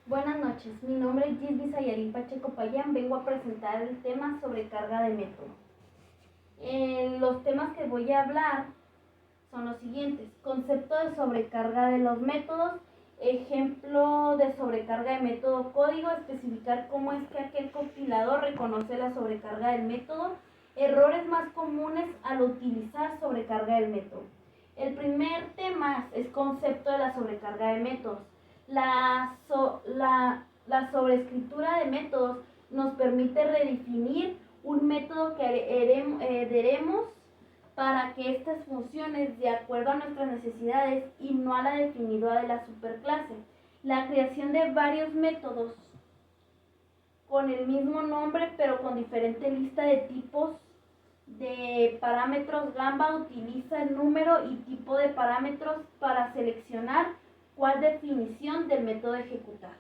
Buenas noches, mi nombre es Gisby Sayarín Pacheco Payán. Vengo a presentar el tema sobrecarga de método. Los temas que voy a hablar son los siguientes: concepto de sobrecarga de los métodos, ejemplo de sobrecarga de método código, especificar cómo es que aquel compilador reconoce la sobrecarga del método, errores más comunes al utilizar sobrecarga del método. El primer tema es concepto de la sobrecarga de métodos. La sobreescritura de métodos nos permite redefinir un método que heredemos para que estas funciones de acuerdo a nuestras necesidades y no a la definida de la superclase. La creación de varios métodos con el mismo nombre pero con diferente lista de tipos de parámetros Gamba utiliza el número y tipo de parámetros para seleccionar cuál definición del método ejecutar.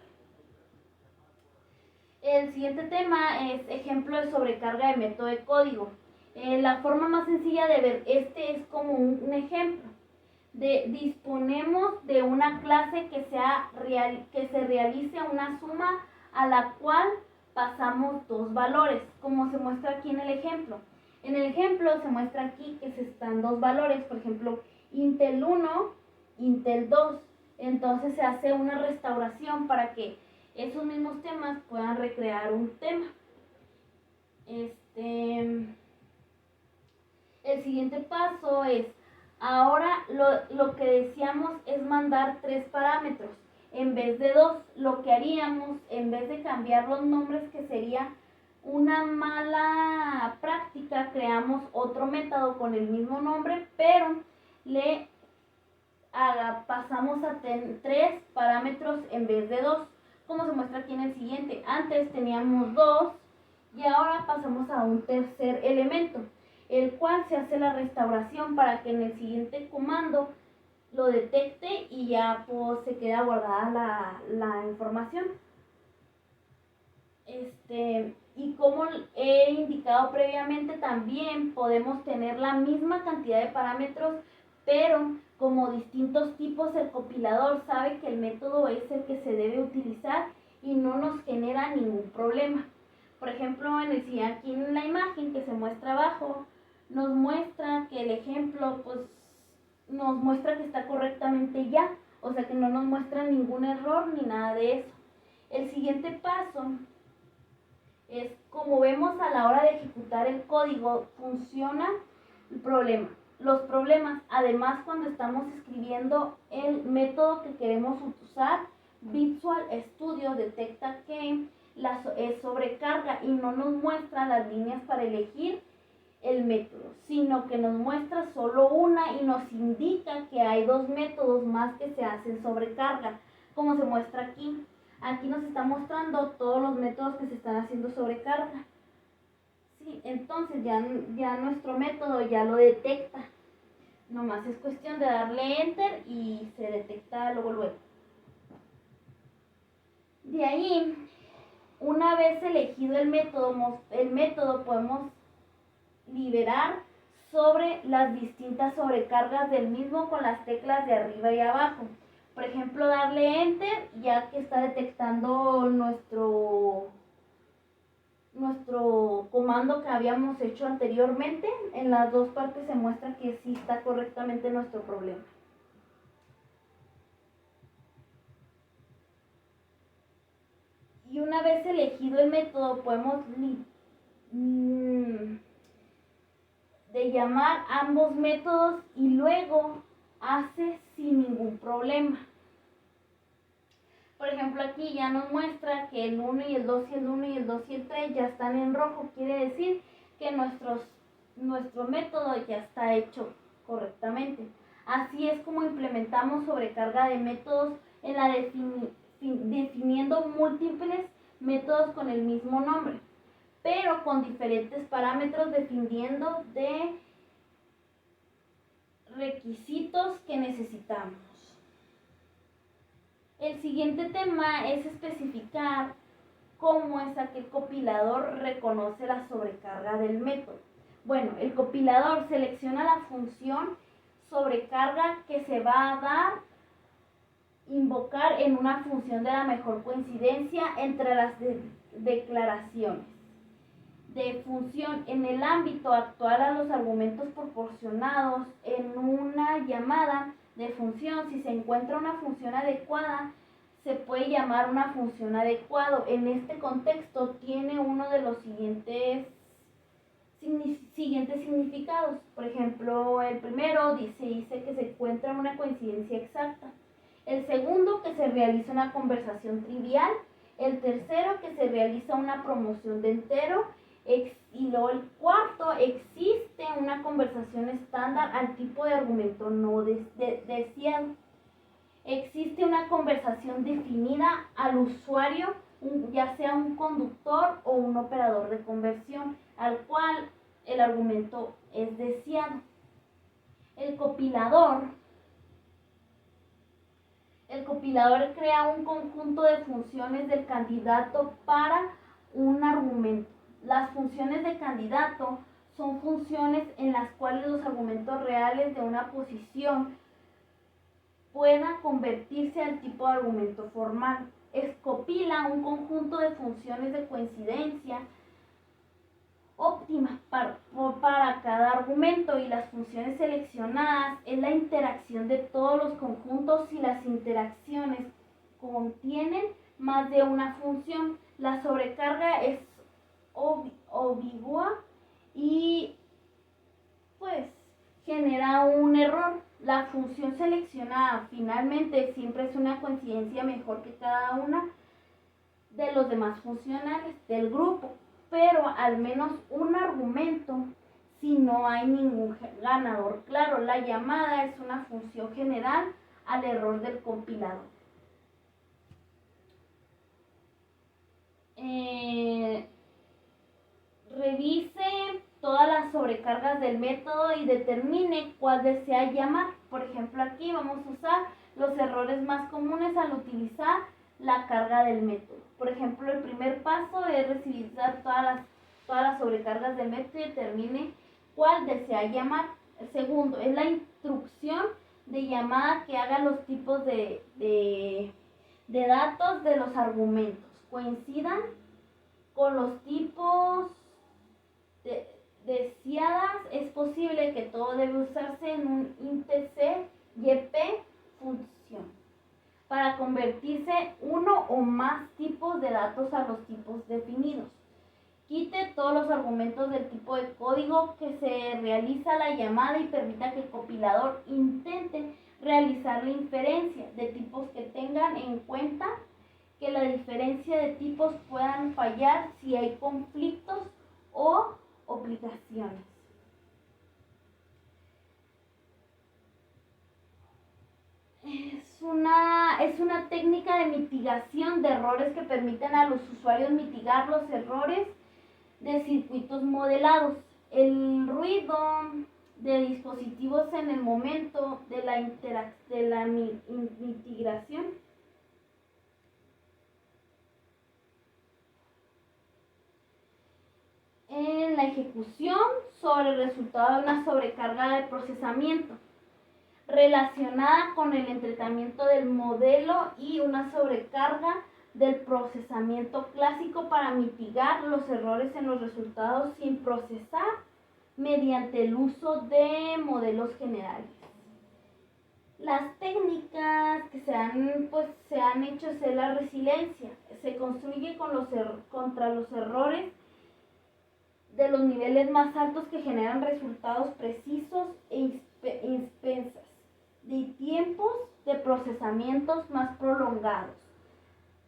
El siguiente tema es ejemplo de sobrecarga de método de código. La forma más sencilla de ver este es como un ejemplo. Disponemos de una clase que se realice una suma a la cual pasamos dos valores, como se muestra aquí en el ejemplo. En el ejemplo se muestra aquí que se están dos valores, por ejemplo, Intel 1, Intel 2. Entonces se hace una restauración para que esos mismos temas puedan recrear un tema. El siguiente paso es, ahora lo que decíamos es mandar 3 parámetros en vez de 2. Lo que haríamos, en vez de cambiar los nombres, que sería una mala práctica, creamos otro método con el mismo nombre, pero le pasamos a 3 parámetros en vez de 2, como se muestra aquí en el siguiente. Antes teníamos 2 y ahora pasamos a un tercer elemento, el cual se hace la restauración para que en el siguiente comando lo detecte y ya pues se queda guardada la información. Y como he indicado previamente, también podemos tener la misma cantidad de parámetros, pero como distintos tipos, el compilador sabe que el método es el que se debe utilizar y no nos genera ningún problema. Por ejemplo, aquí en la imagen que se muestra abajo, nos muestra que el ejemplo pues nos muestra que está correctamente ya, o sea que no nos muestra ningún error ni nada de eso. El siguiente paso es, como vemos a la hora de ejecutar el código, funciona el problema. Los problemas, además, cuando estamos escribiendo el método que queremos usar, Visual Studio detecta que es sobrecarga y no nos muestra las líneas para elegir el método, sino que nos muestra solo una y nos indica que hay dos métodos más que se hacen sobrecarga, como se muestra aquí. Aquí nos está mostrando todos los métodos que se están haciendo sobrecarga. Sí, entonces ya nuestro método ya lo detecta. Nomás es cuestión de darle enter y se detecta luego. De ahí, una vez elegido el método podemos liberar sobre las distintas sobrecargas del mismo con las teclas de arriba y abajo. Por ejemplo, darle enter ya que está detectando nuestro comando que habíamos hecho anteriormente. En las dos partes se muestra que sí está correctamente nuestro problema. Y una vez elegido el método podemos de llamar ambos métodos y luego hace sin ningún problema. Por ejemplo, aquí ya nos muestra que el 1 y el 2 y el 1 y el 2 y el 3 ya están en rojo. Quiere decir que nuestro método ya está hecho correctamente. Así es como implementamos sobrecarga de métodos en la definiendo múltiples métodos con el mismo nombre, pero con diferentes parámetros dependiendo de requisitos que necesitamos. El siguiente tema es especificar cómo es que el compilador reconoce la sobrecarga del método. Bueno, el compilador selecciona la función sobrecarga que se va a dar invocar en una función de la mejor coincidencia entre las declaraciones de función en el ámbito actual a los argumentos proporcionados en una llamada de función. Si se encuentra una función adecuada, se puede llamar una función adecuado. En este contexto tiene uno de los siguientes significados. Por ejemplo, el primero dice que se encuentra una coincidencia exacta. El segundo, que se realiza una conversación trivial. El tercero, que se realiza una promoción de entero. Y luego el cuarto, existe una conversación estándar al tipo de argumento no deseado. Existe una conversación definida al usuario, ya sea un conductor o un operador de conversión, al cual el argumento es deseado. El compilador crea un conjunto de funciones del candidato para un argumento. Las funciones de candidato son funciones en las cuales los argumentos reales de una posición puedan convertirse al tipo de argumento formal. Copila un conjunto de funciones de coincidencia óptimas para cada argumento, y las funciones seleccionadas es la interacción de todos los conjuntos si las interacciones contienen más de una función. La sobrecarga es ambigua y pues genera un error. La función seleccionada finalmente siempre es una coincidencia mejor que cada una de los demás funcionales del grupo, pero al menos un argumento si no hay ningún ganador claro. La llamada es una función general al error del compilador. Revise todas las sobrecargas del método y determine cuál desea llamar. Por ejemplo, aquí vamos a usar los errores más comunes al utilizar la carga del método. Por ejemplo, el primer paso es revisar todas las sobrecargas del método y determine cuál desea llamar. El segundo es la instrucción de llamada que haga los tipos de datos de los argumentos coincidan con los tipos deseadas. Es posible que todo debe usarse en un índice YP función para convertirse uno o más tipos de datos a los tipos definidos. Quite todos los argumentos del tipo de código que se realiza la llamada y permita que el compilador intente realizar la inferencia de tipos que tengan en cuenta que la diferencia de tipos puedan fallar si hay conflictos o obligaciones. Es una técnica de mitigación de errores que permiten a los usuarios mitigar los errores de circuitos modelados. El ruido de dispositivos en el momento de la mitigación en la ejecución sobre el resultado de una sobrecarga de procesamiento relacionada con el entrenamiento del modelo y una sobrecarga del procesamiento clásico para mitigar los errores en los resultados sin procesar mediante el uso de modelos generales. Las técnicas que se han hecho es la resiliencia. Se construye contra los errores de los niveles más altos que generan resultados precisos e inspensas de tiempos de procesamientos más prolongados.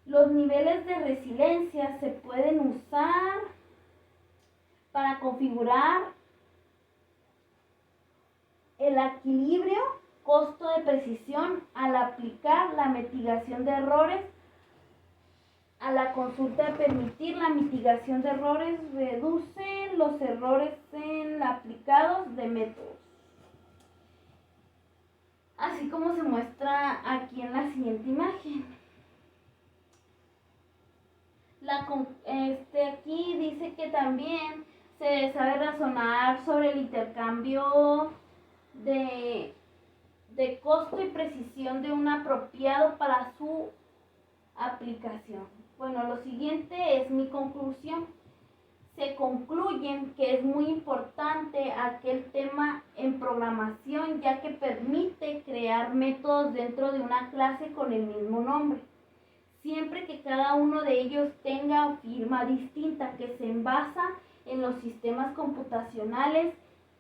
Los niveles de resiliencia se pueden usar para configurar el equilibrio costo de precisión al aplicar la mitigación de errores a la consulta. De permitir la mitigación de errores reduce los errores aplicados de métodos, así como se muestra aquí en la siguiente imagen. Aquí dice que también se sabe razonar sobre el intercambio de de costo y precisión de un apropiado para su aplicación. Bueno, lo siguiente es mi conclusión. Se concluyen que es muy importante aquel tema en programación, ya que permite crear métodos dentro de una clase con el mismo nombre, siempre que cada uno de ellos tenga firma distinta que se basa en los sistemas computacionales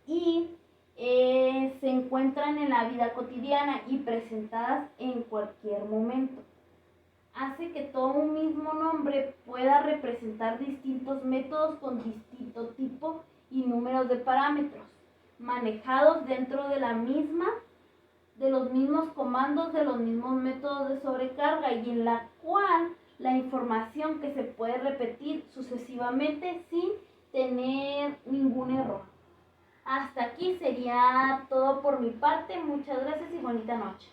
y se encuentran en la vida cotidiana y presentadas en cualquier momento. Hace que todo un mismo nombre pueda representar distintos métodos con distinto tipo y números de parámetros, manejados dentro de los mismos comandos, de los mismos métodos de sobrecarga, y en la cual la información que se puede repetir sucesivamente sin tener ningún error. Hasta aquí sería todo por mi parte. Muchas gracias y bonita noche.